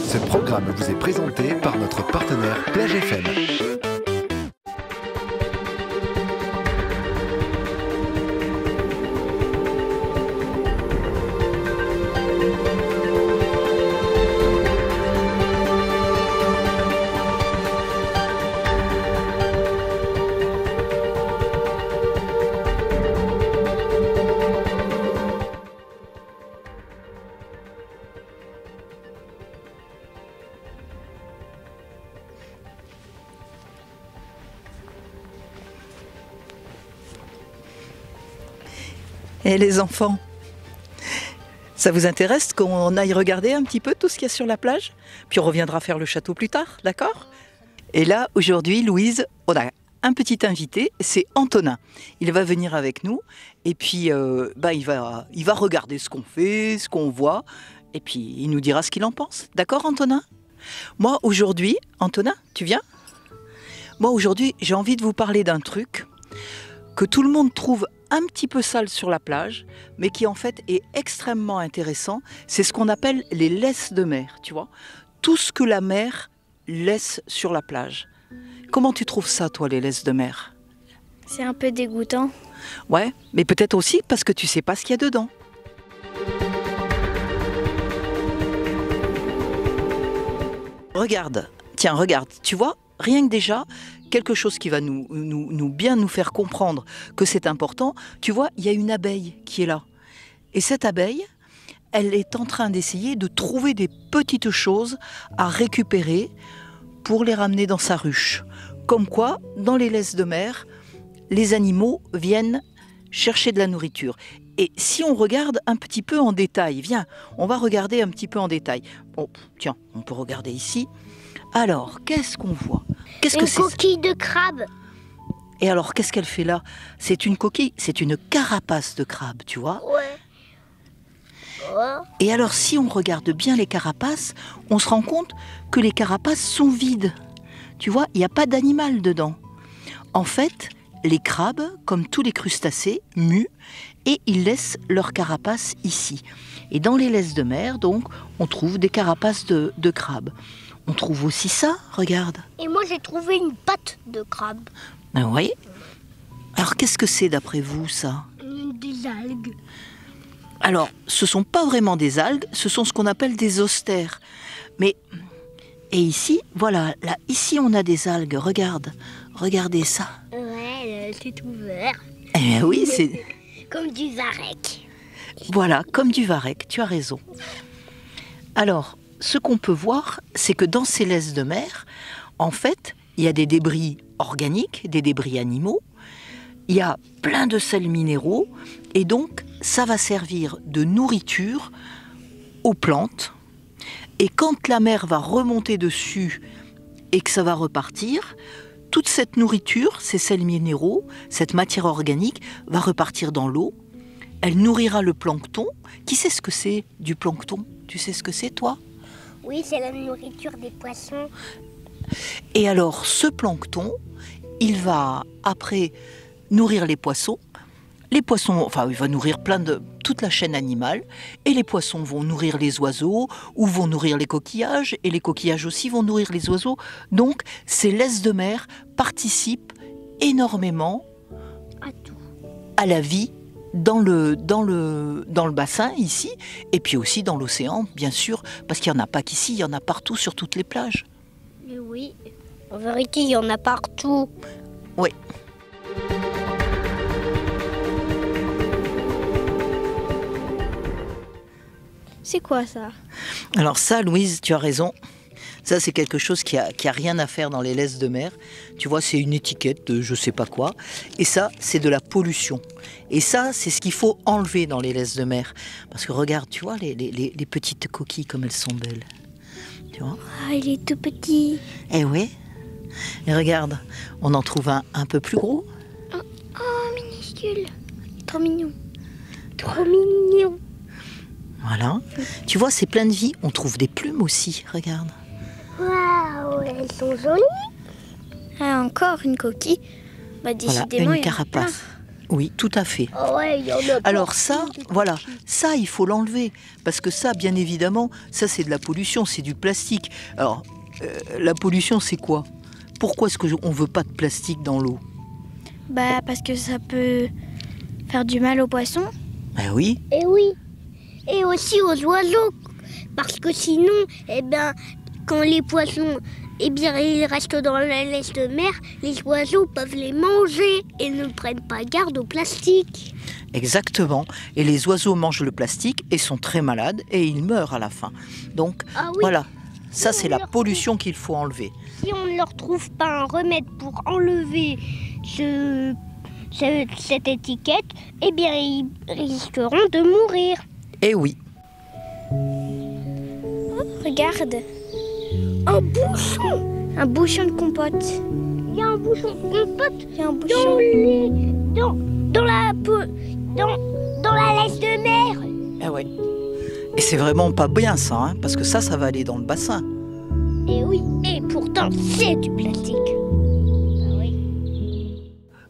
Ce programme vous est présenté par notre partenaire Plage FM. Et les enfants, ça vous intéresse qu'on aille regarder un petit peu tout ce qu'il y a sur la plage? Puis on reviendra faire le château plus tard, d'accord? Et là, aujourd'hui, Louise, on a un petit invité, c'est Antonin. Il va venir avec nous et puis il va regarder ce qu'on fait, ce qu'on voit, et puis il nous dira ce qu'il en pense. D'accord, Antonin? Moi, aujourd'hui, Antonin, tu viens? Moi, aujourd'hui, j'ai envie de vous parler d'un truc que tout le monde trouve un petit peu sale sur la plage, mais qui en fait est extrêmement intéressant. C'est ce qu'on appelle les laisses de mer, tu vois. Tout ce que la mer laisse sur la plage. Comment tu trouves ça, toi, les laisses de mer? C'est un peu dégoûtant. Ouais, mais peut-être aussi parce que tu sais pas ce qu'il y a dedans. Regarde, tiens, regarde, tu vois, rien que déjà, quelque chose qui va bien nous faire comprendre que c'est important. Tu vois, il y a une abeille qui est là. Et cette abeille, elle est en train d'essayer de trouver des petites choses à récupérer pour les ramener dans sa ruche. Comme quoi, dans les laisses de mer, les animaux viennent chercher de la nourriture. Et si on regarde un petit peu en détail, viens, on va regarder un petit peu en détail. Bon, tiens, on peut regarder ici. Alors, qu'est-ce qu'on voit? Qu'est-ce que c'est? Une coquille de crabe. Et alors, qu'est-ce qu'elle fait là? C'est une coquille, c'est une carapace de crabe, tu vois? Ouais. Et alors, si on regarde bien les carapaces, on se rend compte que les carapaces sont vides. Tu vois, il n'y a pas d'animal dedans. En fait, les crabes, comme tous les crustacés, muent et ils laissent leur carapace ici. Et dans les laisses de mer, donc, on trouve des carapaces de crabes. On trouve aussi ça, regarde. Et moi, j'ai trouvé une patte de crabe. Ben oui. Alors, qu'est-ce que c'est d'après vous, ça? Des algues. Alors, ce ne sont pas vraiment des algues, ce sont ce qu'on appelle des austères. Mais, et ici, voilà, là, ici, on a des algues, regarde. Regardez ça. Ouais, c'est ouvert. Eh bien oui, c'est... Comme du varech. Voilà, comme du varech, tu as raison. Alors, ce qu'on peut voir, c'est que dans ces laisses de mer, en fait, il y a des débris organiques, des débris animaux, il y a plein de sels minéraux, et donc ça va servir de nourriture aux plantes. Et quand la mer va remonter dessus et que ça va repartir, toute cette nourriture, ces sels minéraux, cette matière organique, va repartir dans l'eau. Elle nourrira le plancton. Qui sait ce que c'est du plancton? Tu sais ce que c'est, toi? Oui, c'est la nourriture des poissons. Et alors, ce plancton, il va après nourrir les poissons. Les poissons, enfin, il va nourrir toute la chaîne animale. Et les poissons vont nourrir les oiseaux ou vont nourrir les coquillages. Et les coquillages aussi vont nourrir les oiseaux. Donc, ces laisses de mer participent énormément à la vie dans le bassin ici, et puis aussi dans l'océan, bien sûr, parce qu'il n'y en a pas qu'ici, il y en a partout sur toutes les plages. Oui, en vérité, il y en a partout. Oui. C'est quoi ça? Alors ça, Louise, tu as raison. Ça, c'est quelque chose qui a rien à faire dans les laisses de mer. Tu vois, c'est une étiquette de je sais pas quoi. Et ça, c'est de la pollution. Et ça, c'est ce qu'il faut enlever dans les laisses de mer. Parce que regarde, tu vois, les petites coquilles, comme elles sont belles. Tu vois? Ah, il est tout petit. Eh oui. Et regarde, on en trouve un peu plus gros. Oh, minuscule. Trop mignon. Trop mignon. Voilà. Tu vois, c'est plein de vie. On trouve des plumes aussi, regarde. Waouh, elles sont jolies. Ah, encore une coquille. Bah, voilà, décidément, une carapace. Oui, tout à fait. Ah ouais, il y en a Alors partout, ça, des voilà, petits. ça il faut l'enlever. Parce que ça, bien évidemment, ça c'est de la pollution, c'est du plastique. Alors, la pollution c'est quoi? Pourquoi est-ce qu'on ne veut pas de plastique dans l'eau? Bah parce que ça peut faire du mal aux poissons. Ben oui, Et oui. Et aussi aux oiseaux. Parce que sinon, eh ben, quand les poissons, eh bien, ils restent dans la laisse de mer, les oiseaux peuvent les manger et ne prennent pas garde au plastique. exactement. Et les oiseaux mangent le plastique et sont très malades et ils meurent à la fin. Donc Ah oui. voilà, ça Si c'est on la leur pollution qu'il faut enlever. Si on ne leur trouve pas un remède pour enlever cette étiquette, eh bien, ils risqueront de mourir. Et oui, Regarde, Un bouchon. un bouchon de compote. Il y a un bouchon de compote Il y a un dans bouchon. dans la laisse de mer. ah ouais. Et c'est vraiment pas bien ça, hein, parce que ça va aller dans le bassin. Et oui, et pourtant, c'est du plastique. Ah oui.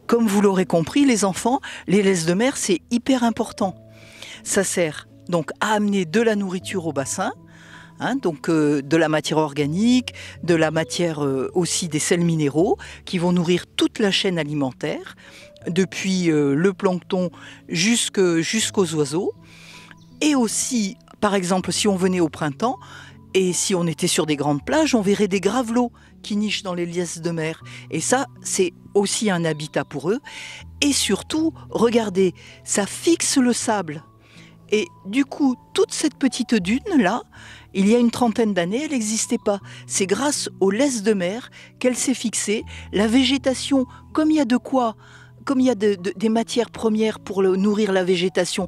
Comme vous l'aurez compris, les enfants, les laisses de mer, c'est hyper important. Ça sert donc à amener de la nourriture au bassin, hein, donc de la matière organique, de la matière aussi des sels minéraux qui vont nourrir toute la chaîne alimentaire, depuis le plancton jusqu'aux oiseaux. Et aussi, par exemple, si on venait au printemps, et si on était sur des grandes plages, on verrait des gravelots qui nichent dans les liesses de mer. Et ça, c'est aussi un habitat pour eux. Et surtout, regardez, ça fixe le sable. Et du coup, toute cette petite dune-là, il y a une trentaine d'années, elle n'existait pas. C'est grâce aux laisses de mer qu'elle s'est fixée. La végétation, comme il y a de quoi, comme il y a des matières premières pour nourrir la végétation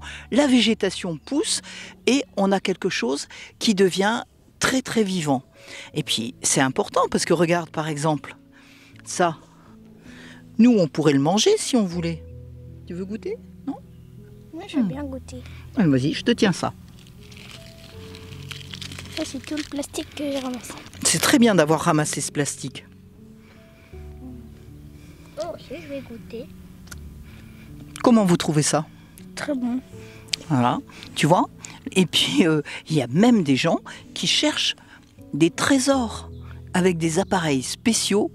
pousse et on a quelque chose qui devient très très vivant. Et puis c'est important parce que regarde par exemple, ça, nous on pourrait le manger si on voulait. Tu veux goûter? Non? Moi, je veux bien goûter. Allez, vas-y, je te tiens ça. Ça, c'est tout le plastique que j'ai ramassé. C'est très bien d'avoir ramassé ce plastique. Oh, je vais goûter. Comment vous trouvez ça? Très bon. Voilà, tu vois? Et puis, il y a même des gens qui cherchent des trésors avec des appareils spéciaux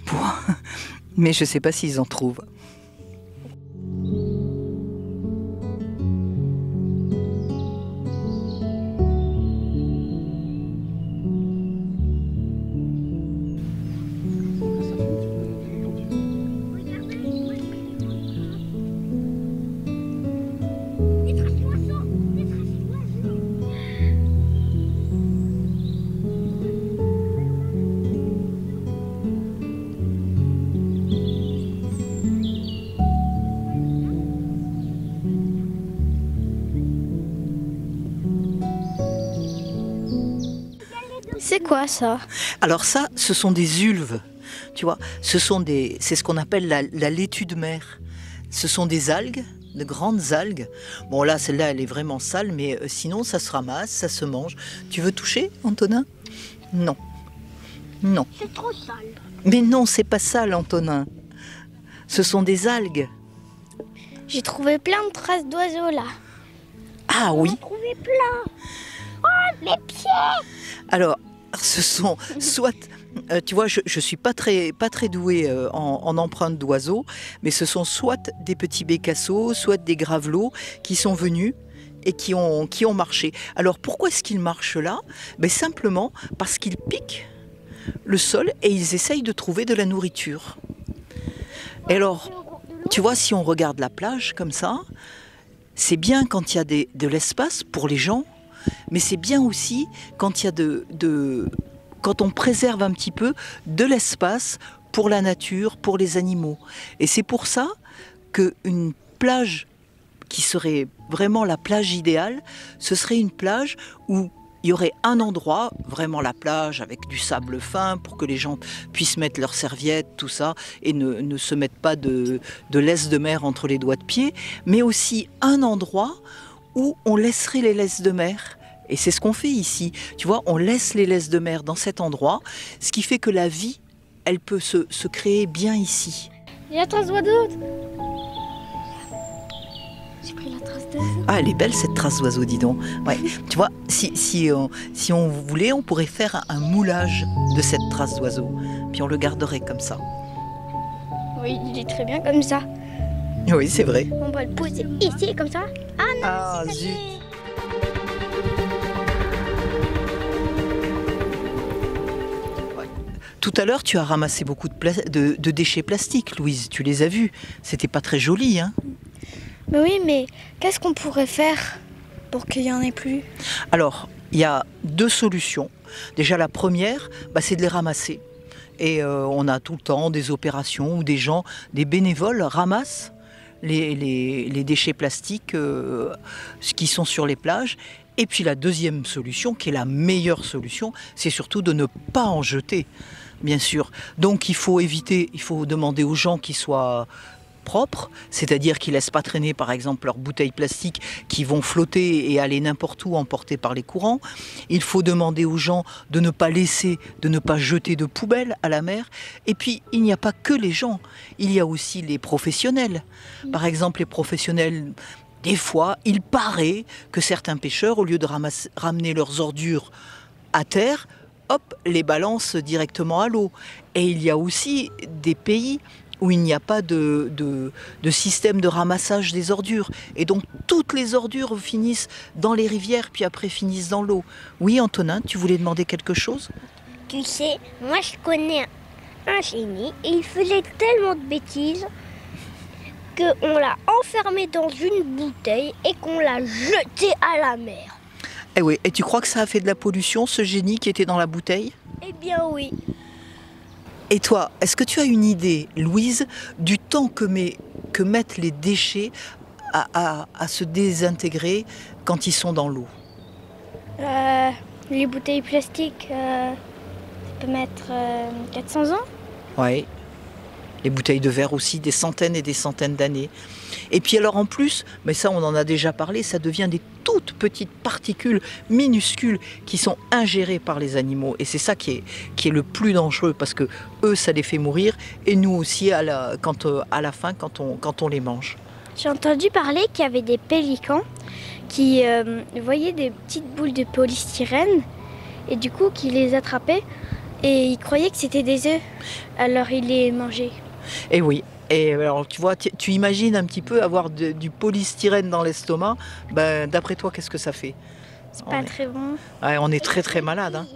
pour... Mais je ne sais pas s'ils en trouvent. C'est quoi ça? Alors ça, ce sont des ulves, tu vois. C'est ce qu'on appelle la laitue de mer. Ce sont des algues, de grandes algues. Bon là, celle-là, elle est vraiment sale, mais sinon, ça se ramasse, ça se mange. Tu veux toucher, Antonin? Non. Non. C'est trop sale. Mais non, c'est pas sale, Antonin. Ce sont des algues. J'ai trouvé plein de traces d'oiseaux là. Ah oui. On a trouvé plein. Oh, mes pieds. Alors, ce sont soit, tu vois, je suis pas très douée en empreintes d'oiseaux, mais ce sont soit des petits bécassos, soit des gravelots qui sont venus et qui ont marché. Alors, pourquoi est-ce qu'ils marchent là? Ben, simplement parce qu'ils piquent le sol et ils essayent de trouver de la nourriture. Et alors, tu vois, si on regarde la plage comme ça, c'est bien quand il y a de l'espace pour les gens, mais c'est bien aussi quand il y a quand on préserve un petit peu de l'espace pour la nature, pour les animaux. Et c'est pour ça qu'une plage qui serait vraiment la plage idéale, ce serait une plage où il y aurait un endroit, vraiment la plage, avec du sable fin pour que les gens puissent mettre leurs serviettes, tout ça, et ne se mettent pas de laisse de mer entre les doigts de pied, mais aussi un endroit où on laisserait les laisses de mer. Et c'est ce qu'on fait ici. Tu vois, on laisse les laisses de mer dans cet endroit, ce qui fait que la vie, elle peut se créer bien ici. Il y a trois oiseaux. Ah, elle est belle cette trace d'oiseau, dis donc. Ouais. Tu vois, si on voulait, on pourrait faire un moulage de cette trace d'oiseau. Puis on le garderait comme ça. Oui, il est très bien comme ça. Oui, c'est vrai. On va le poser ici, comme ça. Ah non, Ah, c'est zut. Tout à l'heure, tu as ramassé beaucoup de déchets plastiques, Louise. Tu les as vus. C'était pas très joli, hein? Mais oui, mais qu'est-ce qu'on pourrait faire pour qu'il n'y en ait plus? Alors, il y a deux solutions. Déjà, la première, c'est de les ramasser. Et on a tout le temps des opérations où des gens, des bénévoles, ramassent les déchets plastiques qui sont sur les plages. Et puis la deuxième solution, qui est la meilleure solution, c'est surtout de ne pas en jeter, bien sûr. Donc il faut éviter, il faut demander aux gens qui soient propres, c'est-à-dire qu'ils ne laissent pas traîner par exemple leurs bouteilles plastiques qui vont flotter et aller n'importe où emportées par les courants. Il faut demander aux gens de ne pas laisser, de ne pas jeter de poubelles à la mer. Et puis il n'y a pas que les gens, il y a aussi les professionnels. Par exemple les professionnels, des fois il paraît que certains pêcheurs, au lieu de ramener leurs ordures à terre, hop, les balancent directement à l'eau. Et il y a aussi des pays où il n'y a pas de système de ramassage des ordures. Et donc, toutes les ordures finissent dans les rivières, puis après finissent dans l'eau. Oui, Antonin, tu voulais demander quelque chose? Tu sais, moi je connais un génie et il faisait tellement de bêtises qu'on l'a enfermé dans une bouteille et qu'on l'a jeté à la mer. Eh oui, et tu crois que ça a fait de la pollution, ce génie qui était dans la bouteille? Eh bien oui. Et toi, est-ce que tu as une idée, Louise, du temps que mettent les déchets à se désintégrer quand ils sont dans l'eau? Les bouteilles plastiques, ça peut mettre 400 ans. Oui. Les bouteilles de verre aussi, des centaines et des centaines d'années. Et puis alors en plus, mais ça on en a déjà parlé, ça devient des toutes petites particules minuscules qui sont ingérées par les animaux. Et c'est ça qui est le plus dangereux, parce que eux, ça les fait mourir, et nous aussi à la fin, quand on les mange. J'ai entendu parler qu'il y avait des pélicans qui voyaient des petites boules de polystyrène et du coup qui les attrapaient et ils croyaient que c'était des œufs. Alors ils les mangeaient. Et oui. Et alors, tu vois, tu imagines un petit peu avoir du polystyrène dans l'estomac. D'après toi, qu'est-ce que ça fait? C'est pas très bon. Ouais, on est très très malade. Hein.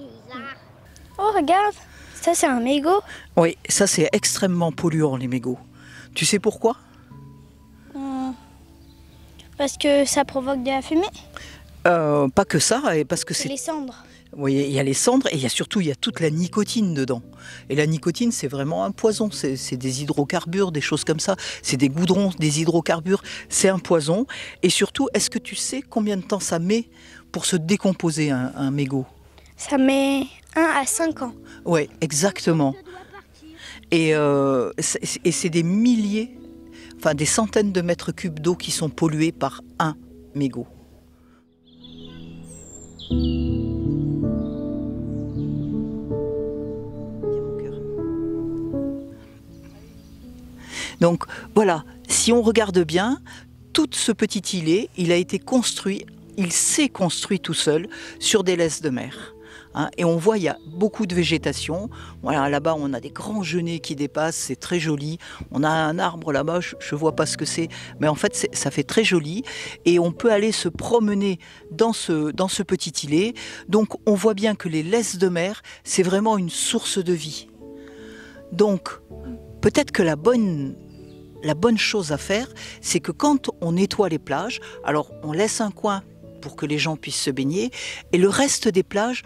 Oh, regarde, ça c'est un mégot. Oui, ça c'est extrêmement polluant, les mégots. Tu sais pourquoi? Parce que ça provoque de la fumée. Pas que ça, et parce que c'est les cendres. Oui, il y a les cendres et il y a toute la nicotine dedans. Et la nicotine, c'est vraiment un poison. C'est des hydrocarbures, des choses comme ça. C'est des goudrons, des hydrocarbures. C'est un poison. Et surtout, est-ce que tu sais combien de temps ça met pour se décomposer un mégot? Ça met 1 à 5 ans. Oui, exactement. Et c'est des milliers, enfin des centaines de mètres cubes d'eau qui sont pollués par un mégot. Donc voilà, si on regarde bien, tout ce petit îlet, il a été construit, il s'est construit tout seul sur des laisses de mer. Hein, et on voit, il y a beaucoup de végétation. Voilà, là-bas, on a des grands genêts qui dépassent, c'est très joli. On a un arbre là-bas, je ne vois pas ce que c'est, mais en fait, ça fait très joli. Et on peut aller se promener dans ce petit îlet. Donc, on voit bien que les laisses de mer, c'est vraiment une source de vie. Donc, peut-être que la bonne chose à faire, c'est que quand on nettoie les plages, alors on laisse un coin pour que les gens puissent se baigner, et le reste des plages,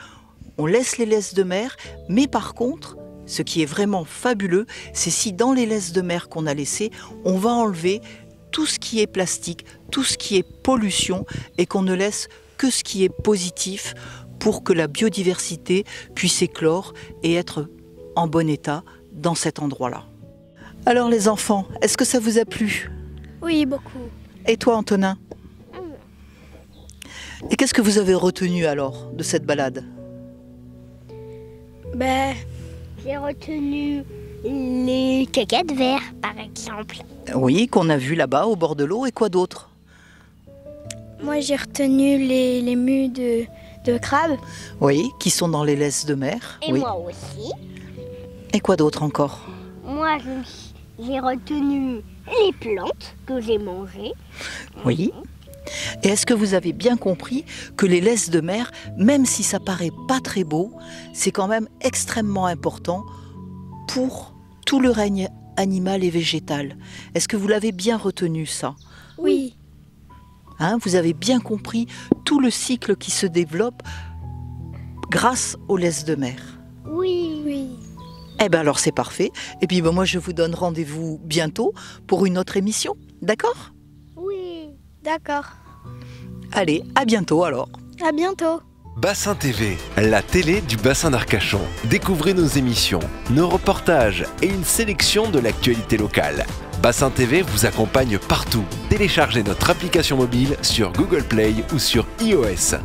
on laisse les laisses de mer, mais par contre, ce qui est vraiment fabuleux, c'est si dans les laisses de mer qu'on a laissées, on va enlever tout ce qui est plastique, tout ce qui est pollution, et qu'on ne laisse que ce qui est positif pour que la biodiversité puisse éclore et être en bon état dans cet endroit-là. Alors les enfants, est-ce que ça vous a plu? Oui, beaucoup. Et toi, Antonin? Et qu'est-ce que vous avez retenu alors de cette balade? J'ai retenu les caca de verre, par exemple. Oui, qu'on a vu là-bas au bord de l'eau, et quoi d'autre? Moi, j'ai retenu les mues de crabe. Oui, qui sont dans les laisses de mer. Et Oui. moi aussi. Et quoi d'autre encore? Moi, j'ai retenu les plantes que j'ai mangées. Oui. Et est-ce que vous avez bien compris que les laisses de mer, même si ça paraît pas très beau, c'est quand même extrêmement important pour tout le règne animal et végétal? Est-ce que vous l'avez bien retenu ça? Oui. Hein, vous avez bien compris tout le cycle qui se développe grâce aux laisses de mer? Oui. Oui. Eh bien alors c'est parfait. Et puis moi je vous donne rendez-vous bientôt pour une autre émission, d'accord? Oui. D'accord. Allez, à bientôt alors. À bientôt. Bassin TV, la télé du bassin d'Arcachon. Découvrez nos émissions, nos reportages et une sélection de l'actualité locale. Bassin TV vous accompagne partout. Téléchargez notre application mobile sur Google Play ou sur iOS.